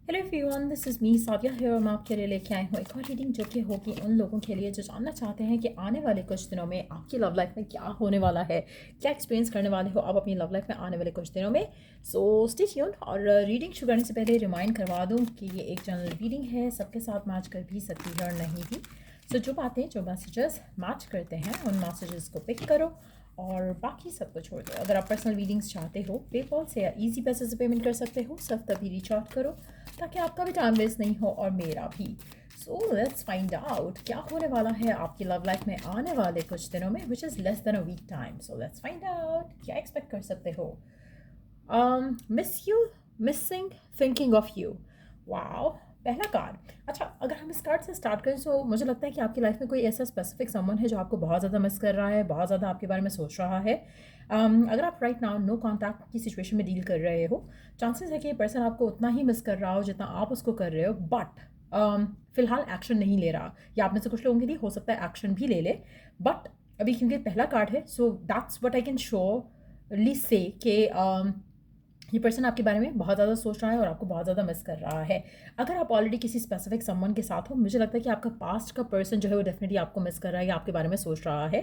Hello everyone, this is me Savia here. मैं आपके लिए लेके आई हूँ एक और रीडिंग जो कि होगी उन लोगों के लिए जो जानना चाहते हैं कि आने वाले कुछ दिनों में आपकी लव लाइफ में क्या होने वाला है, क्या एक्सपीरियंस करने वाले हो आप अपनी लव लाइफ में आने वाले कुछ दिनों में। So stay tuned. और रीडिंग शुरू करने से पहले रिमाइंड करवा दूँ कि ये एक जनरल रीडिंग है, सबके साथ मैच कर भी सकती है और नहीं भी। सो जो बातें जो मैसेजेस मैच करते हैं उन मैसेजेस को पिक करो और बाकी सब को छोड़ दो। अगर आप पर्सनल रीडिंग्स चाहते हो पेपॉल से या ईजी पैसे से पेमेंट कर सकते हो, सिर्फ तभी रीच आउट करो ताकि आपका भी टाइम वेस्ट नहीं हो और मेरा भी। सो लेट्स फाइंड आउट क्या होने वाला है आपकी लव लाइफ में आने वाले कुछ दिनों में, which is less than a week time. So let's find out क्या एक्सपेक्ट कर सकते हो। Miss you, missing, thinking of you. Wow, पहला कार्ड। अच्छा, अगर हम इस कार्ड से स्टार्ट करें तो मुझे लगता है कि आपकी लाइफ में कोई ऐसा स्पेसिफिक समवन है जो आपको बहुत ज़्यादा मिस कर रहा है, बहुत ज़्यादा आपके बारे में सोच रहा है। अगर आप राइट नाउ नो कॉन्टैक्ट की सिचुएशन में डील कर रहे हो, चांसेस है कि ये पर्सन आपको उतना ही मिस कर रहा हो जितना आप उसको कर रहे हो, बट फिलहाल एक्शन नहीं ले रहा। या आप में से कुछ लोगों के लिए हो सकता है एक्शन भी ले ले, बट अभी क्योंकि पहला कार्ड है so that's what I can surely से कि ये पर्सन आपके बारे में बहुत ज़्यादा सोच रहा है और आपको बहुत ज़्यादा मिस कर रहा है। अगर आप ऑलरेडी किसी स्पेसिफिक समवन के साथ हो, मुझे लगता है कि आपका पास्ट का पर्सन जो है वो डेफिनेटली आपको मिस कर रहा है या आपके बारे में सोच रहा है।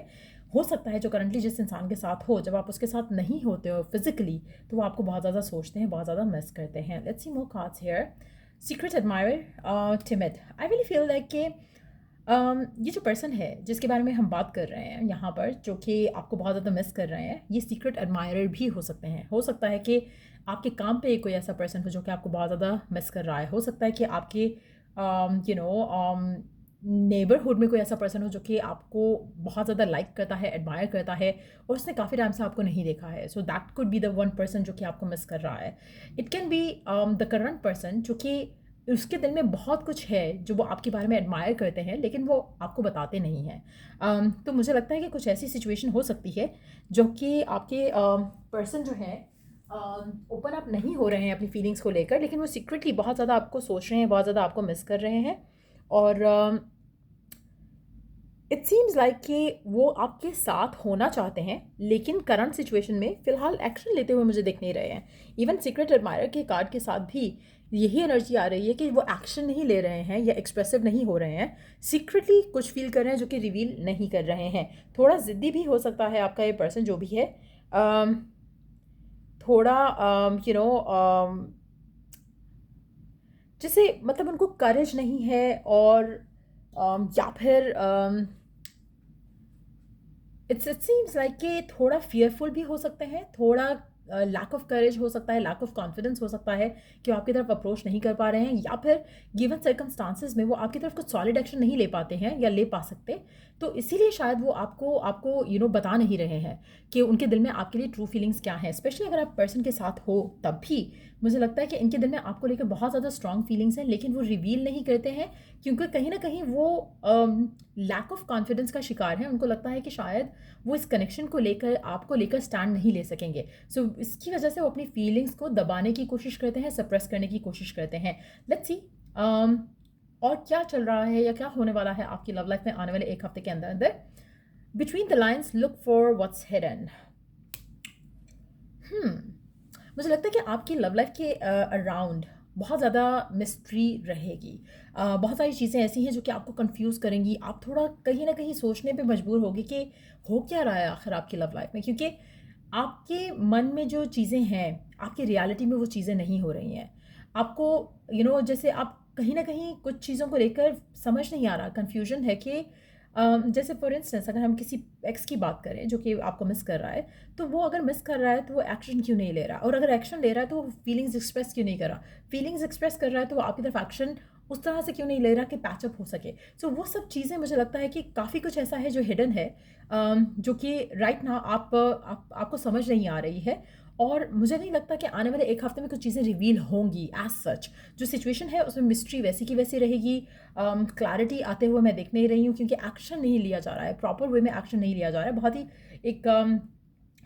हो सकता है जो करंटली जिस इंसान के साथ हो, जब आप उसके साथ नहीं होते हो फिजिकली, तो वो आपको बहुत ज़्यादा सोचते हैं, बहुत ज़्यादा मिस करते हैं। Let's see more cards here. Secret admirer, timid. I really feel like कि ये जो पर्सन है जिसके बारे में हम बात कर रहे हैं यहाँ पर, जो कि आपको बहुत ज़्यादा मिस कर रहे हैं, ये सीक्रेट एडमायरर भी हो सकते हैं। हो सकता है कि आपके काम पे कोई ऐसा पर्सन हो जो कि आपको बहुत ज़्यादा मिस कर रहा है। हो सकता है कि आपके नेबरहुड में कोई ऐसा पर्सन हो जो कि आपको बहुत ज़्यादा लाइक करता है, एडमायर करता है और उसने काफ़ी टाइम से आपको नहीं देखा है। So that could be the one person जो कि आपको मिस कर रहा है। It can be the current person जो कि उसके दिल में बहुत कुछ है जो वो आपके बारे में एडमायर करते हैं लेकिन वो आपको बताते नहीं हैं। तो मुझे लगता है कि कुछ ऐसी सिचुएशन हो सकती है जो कि आपके पर्सन जो है ओपन अप नहीं हो रहे हैं अपनी फीलिंग्स को लेकर, लेकिन वो सीक्रेटली बहुत ज़्यादा आपको सोच रहे हैं, बहुत ज़्यादा आपको मिस कर रहे हैं। और इट सीम्स लाइक कि वो आपके साथ होना चाहते हैं लेकिन करंट सिचुएशन में फ़िलहाल एक्शन लेते हुए मुझे दिख नहीं रहे हैं। इवन सीक्रेट एडमायरर के कार्ड के साथ भी यही एनर्जी आ रही है कि वो एक्शन नहीं ले रहे हैं या एक्सप्रेसिव नहीं हो रहे हैं, सीक्रेटली कुछ फील कर रहे हैं जो कि रिवील नहीं कर रहे हैं। थोड़ा ज़िद्दी भी हो सकता है आपका ये पर्सन जो भी है। थोड़ा यू नो जैसे मतलब उनको करेज नहीं है, और या फिर इट सीम्स लाइक कि थोड़ा फियरफुल भी हो सकते हैं, थोड़ा लैक ऑफ करेज हो सकता है, लैक ऑफ कॉन्फिडेंस हो सकता है कि वो आपकी तरफ अप्रोच नहीं कर पा रहे हैं, या फिर गिवन सर्कमस्टांसिस में वो आपकी तरफ कुछ सॉलिड एक्शन नहीं ले पाते हैं या ले पा सकते। तो इसीलिए शायद वो आपको आपको बता नहीं रहे हैं कि उनके दिल में आपके लिए ट्रू फीलिंग्स क्या हैं। स्पेशली अगर आप पर्सन के साथ हो तब भी मुझे लगता है कि इनके दिल में आपको लेकर बहुत ज़्यादा स्ट्रॉन्ग फीलिंग्स हैं, लेकिन वो रिवील नहीं करते हैं क्योंकि कहीं ना कहीं वो लैक ऑफ कॉन्फिडेंस का शिकार है। उनको लगता है कि शायद वो इस कनेक्शन को लेकर आपको लेकर स्टैंड नहीं ले सकेंगे। सो इसकी वजह से वो अपनी फीलिंग्स को दबाने की कोशिश करते हैं, सप्रेस करने की कोशिश करते हैं। लेट्स सी और क्या चल रहा है या क्या होने वाला है आपकी लव लाइफ में आने वाले एक हफ्ते के अंदर अंदर। Between the lines look for what's hidden. मुझे लगता है कि आपकी लव लाइफ के अराउंड बहुत ज़्यादा मिस्ट्री रहेगी। बहुत सारी चीज़ें ऐसी हैं जो कि आपको कंफ्यूज करेंगी। आप थोड़ा कहीं ना कहीं सोचने पे मजबूर होगी कि हो क्या रहा है आखिर आपकी लव लाइफ में, क्योंकि आपके मन में जो चीज़ें हैं आपकी रियलिटी में वो चीज़ें नहीं हो रही हैं। आपको जैसे आप कहीं ना कहीं कुछ चीज़ों को लेकर समझ नहीं आ रहा, कन्फ्यूजन है कि जैसे फॉर इंस्टेंस अगर हम किसी एक्स की बात करें जो कि आपको मिस कर रहा है, तो वो अगर मिस कर रहा है तो वो एक्शन क्यों नहीं ले रहा, और अगर एक्शन ले रहा है तो वो फीलिंग्स एक्सप्रेस क्यों नहीं कर रहा, फीलिंग्स एक्सप्रेस कर रहा है तो वो आपकी तरफ एक्शन उस तरह से क्यों नहीं ले रहा कि पैचअप हो सके। सो वो सब चीज़ें मुझे लगता है कि काफ़ी कुछ ऐसा है जो हिडन है, जो कि राइट ना आपको समझ नहीं आ रही है। और मुझे नहीं लगता कि आने वाले एक हफ्ते में कुछ चीज़ें रिवील होंगी एज सच। जो सिचुएशन है उसमें मिस्ट्री वैसी की वैसी रहेगी। क्लैरिटी आते हुए मैं देख नहीं रही हूँ क्योंकि एक्शन नहीं लिया जा रहा है, प्रॉपर वे में एक्शन नहीं लिया जा रहा है। बहुत ही एक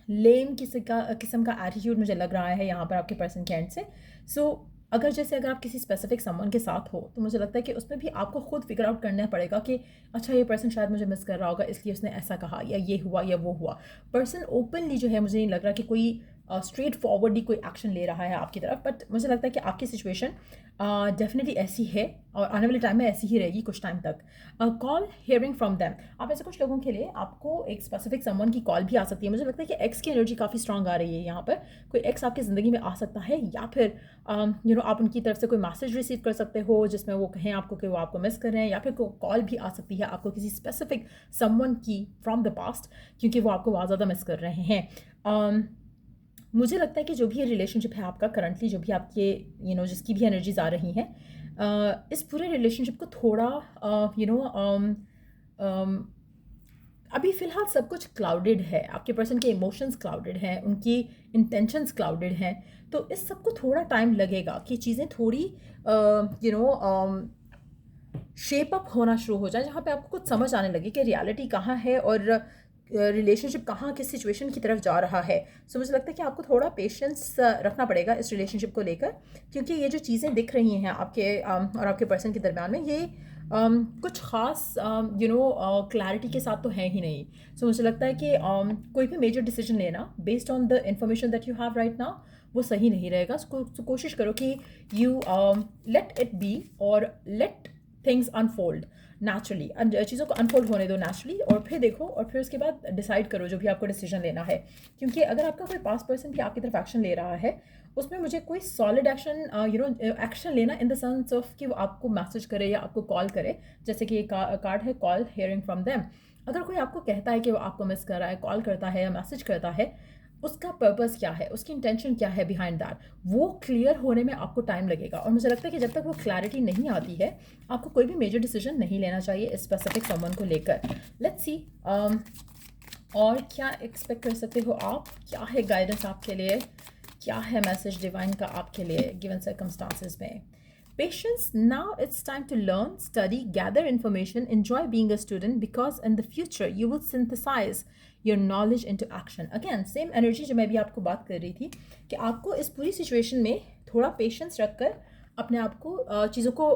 लेम किस्म का एटीट्यूड मुझे लग रहा है यहाँ पर आपके पर्सन के एंड से। सो अगर आप किसी स्पेसिफिक समवन के साथ हो तो मुझे लगता है कि उसमें भी आपको खुद फिगर आउट करना पड़ेगा कि अच्छा ये पर्सन शायद मुझे मिस कर रहा होगा इसलिए उसने ऐसा कहा या ये हुआ या वो हुआ। पर्सन ओपनली जो है मुझे नहीं लग रहा कि कोई स्ट्रेट फॉरवर्डली कोई एक्शन ले रहा है आपकी तरफ, बट मुझे लगता है कि आपकी सिचुएशन डेफिनेटली ऐसी है और आने वाले टाइम में ऐसी ही रहेगी कुछ टाइम तक। कॉल हियरिंग फ्रॉम देम, आप ऐसे कुछ लोगों के लिए आपको एक स्पेसिफिक समवन की कॉल भी आ सकती है। मुझे लगता है कि एक्स की एनर्जी काफ़ी स्ट्रांग आ रही है यहाँ पर। कोई एक्स आपकी ज़िंदगी में आ सकता है, या फिर आप उनकी तरफ से कोई मैसेज रिसीव कर सकते हो जिसमें वो कहें आपको कि वो आपको मिस कर रहे हैं, या फिर कोई कॉल भी आ सकती है आपको किसी स्पेसिफिक समवन की फ्रॉम द पास्ट, क्योंकि वो आपको बहुत ज़्यादा मिस कर रहे हैं। मुझे लगता है कि जो भी ये रिलेशनशिप है आपका करंटली, जो भी आपके जिसकी भी एनर्जीज आ रही हैं, इस पूरे रिलेशनशिप को थोड़ा अभी फ़िलहाल सब कुछ क्लाउडेड है। आपके पर्सन के इमोशंस क्लाउडेड हैं, उनकी इंटेंशंस क्लाउडेड हैं। तो इस सब को थोड़ा टाइम लगेगा कि चीज़ें थोड़ी शेप अप होना शुरू हो जाए, जहाँ पे आपको कुछ समझ आने लगे कि रियलिटी कहाँ है और रिलेशनशिप कहाँ किस सिचुएशन की तरफ जा रहा है। सो मुझे लगता है कि आपको थोड़ा पेशेंस रखना पड़ेगा इस रिलेशनशिप को लेकर, क्योंकि ये जो चीज़ें दिख रही हैं आपके और आपके पर्सन के दरमियान में, ये कुछ ख़ास क्लैरिटी के साथ तो है ही नहीं। सो मुझे लगता है कि कोई भी मेजर डिसीजन लेना based on the information that you have right now वो सही नहीं रहेगा। तो कोशिश करो कि यू लेट इट बी और लेट थिंग्स अनफोल्ड नेचुरली, चीज़ों को अनफोल्ड होने दो नेचुरली, और फिर देखो और फिर उसके बाद डिसाइड करो जो भी आपको डिसीजन लेना है। क्योंकि अगर आपका कोई पास्ट पर्सन भी आपकी तरफ एक्शन ले रहा है, उसमें मुझे कोई सॉलिड एक्शन एक्शन लेना इन द सेंस ऑफ कि वो आपको मैसेज करे या आपको कॉल करे, जैसे कि ये कार्ड है कॉल हियरिंग फ्रॉम देम। अगर कोई आपको कहता है कि वो आपको मिस कर रहा है, कॉल करता है या मैसेज करता है, उसका पर्पस क्या है, उसकी इंटेंशन क्या है बिहाइंड दैट, वो क्लियर होने में आपको टाइम लगेगा। और मुझे लगता है कि जब तक वो क्लैरिटी नहीं आती है, आपको कोई भी मेजर डिसीजन नहीं लेना चाहिए इस स्पेसिफिक समवन को लेकर। लेट्स सी और क्या एक्सपेक्ट कर सकते हो आप, क्या है गाइडेंस आपके लिए, क्या है मैसेज डिवाइन का आपके लिए गिवन सर्कमस्टांसेस में। Patience, now it's time to learn, study, gather information, enjoy being a student, because in the future you will synthesize your knowledge into action. Again, same energy जो मैं भी आपको बात कर रही थी कि आपको इस पूरी सिचुएशन में थोड़ा पेशेंस रखकर अपने आप को चीज़ों को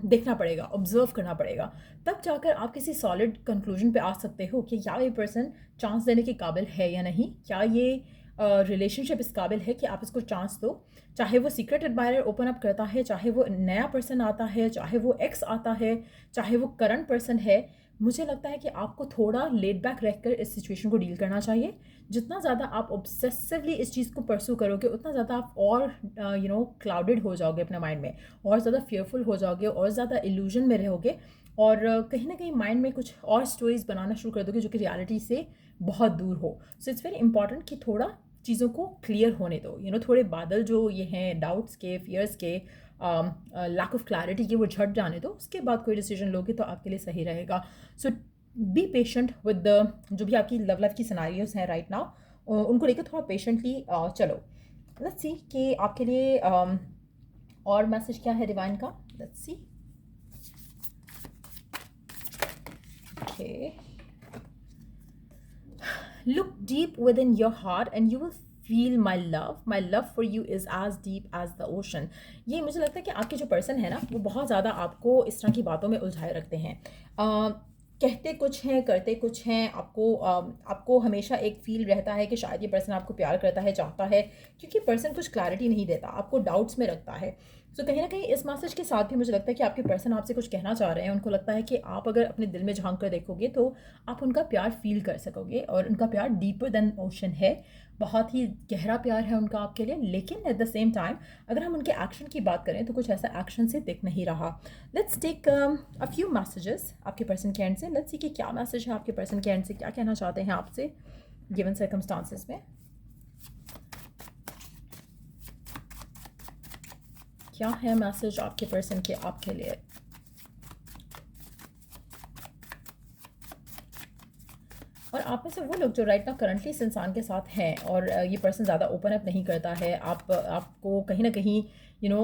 देखना पड़ेगा, ऑब्जर्व करना पड़ेगा, तब जाकर आप किसी सॉलिड कंक्लूजन पे आ सकते हो कि क्या ये पर्सन चांस देने के काबिल है या नहीं, क्या ये रिलेशनशिप इस काबिल है कि आप इसको चांस दो। चाहे वो सीक्रेट एडमायरर ओपन अप करता है, चाहे वो नया पर्सन आता है, चाहे वो एक्स आता है, चाहे वो करंट पर्सन है, मुझे लगता है कि आपको थोड़ा लेट बैक रहकर इस सिचुएशन को डील करना चाहिए। जितना ज़्यादा आप ऑब्सेसिवली इस चीज़ को परस्यू करोगे, उतना ज़्यादा आप और क्लाउडेड हो जाओगे अपने माइंड में, और ज़्यादा फेयरफुल हो जाओगे, और ज़्यादा इल्यूजन में रहोगे, और कहीं ना कहीं माइंड में कुछ और स्टोरीज बनाना शुरू कर दोगे जो कि रियलिटी से बहुत दूर हो। सो इट्स वेरी इंपॉर्टेंट कि थोड़ा चीज़ों को क्लियर होने दो। थोड़े बादल जो ये हैं डाउट्स के, फियर्स के, लैक ऑफ क्लैरिटी के, वो झट जाने दो, उसके बाद कोई डिसीजन लोगे तो आपके लिए सही रहेगा। सो बी पेशेंट विद द जो भी आपकी लव लाइफ की सिनारियोज हैं राइट नाउ, उनको लेकर थोड़ा पेशेंटली चलो। लेट्स सी कि आपके लिए और मैसेज क्या है डिवाइन का। Let's see. Okay, look deep within your heart and you will feel my love for you is as deep as the ocean। ये मुझे लगता है कि आपके जो पर्सन है ना, वो बहुत ज़्यादा आपको इस तरह की बातों में उलझाए रखते हैं। कहते कुछ हैं, करते कुछ हैं। आपको हमेशा एक फील रहता है कि शायद ये पर्सन आपको प्यार करता है, चाहता है, क्योंकि पर्सन कुछ क्लैरिटी नहीं देता, आपको डाउट्स में रखता है। सो कहीं ना कहीं इस मैसेज के साथ भी मुझे लगता है कि आपके पर्सन आपसे कुछ कहना चाह रहे हैं। उनको लगता है कि आप अगर अपने दिल में झांक कर देखोगे तो आप उनका प्यार फील कर सकोगे, और उनका प्यार डीपर देन ओशन है, बहुत ही गहरा प्यार है उनका आपके लिए। लेकिन एट द सेम टाइम अगर हम उनके एक्शन की बात करें तो कुछ ऐसा एक्शन से दिख नहीं रहा। Let's take a few messages आपके पर्सन के एंड से। लेट्स सी कि क्या मैसेज है आपके पर्सन के एंड से, क्या कहना चाहते हैं आपसे गिवन सर्कमस्टांसेस में। क्या है मैसेज आपके पर्सन के आपके लिए। और आप में से वो लोग जो राइट नाउ करंटली इस इंसान के साथ हैं, और ये पर्सन ज़्यादा ओपन अप नहीं करता है, आपको कहीं ना कहीं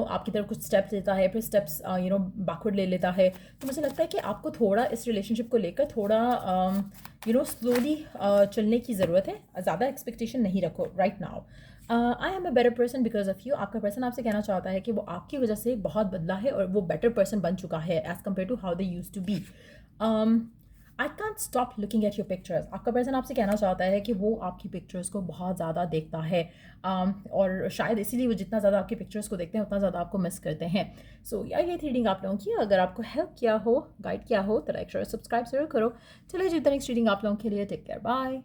आपकी तरफ कुछ स्टेप्स लेता है, फिर स्टेप्स बैकवर्ड ले लेता है। तो मुझे लगता है कि आपको थोड़ा इस रिलेशनशिप को लेकर थोड़ा स्लोली चलने की ज़रूरत है। ज़्यादा एक्सपेक्टेशन नहीं रखो right now. I am a better person because of you. आपका पर्सन आपसे कहना चाहता है कि वो आपकी वजह से बहुत बदला है और वो बेटर पर्सन बन चुका है as compared to how they use to be. I can't stop looking at your pictures. आपका पर्सन आपसे कहना चाहता है कि वो आपकी पिक्चर्स को बहुत ज़्यादा देखता है, और शायद इसीलिए वो जितना ज़्यादा आपकी पिक्चर्स को देखते हैं उतना ज़्यादा आपको मिस करते हैं। सो या ये थी रीडिंग आप लोगों की। अगर आपको हेल्प किया हो, गाइड किया हो, तो लाइक शेयर सब्सक्राइब जरूर करो। चलिए जी, नेक्स्ट रीडिंग आप लोगों के लिए। Take care, bye.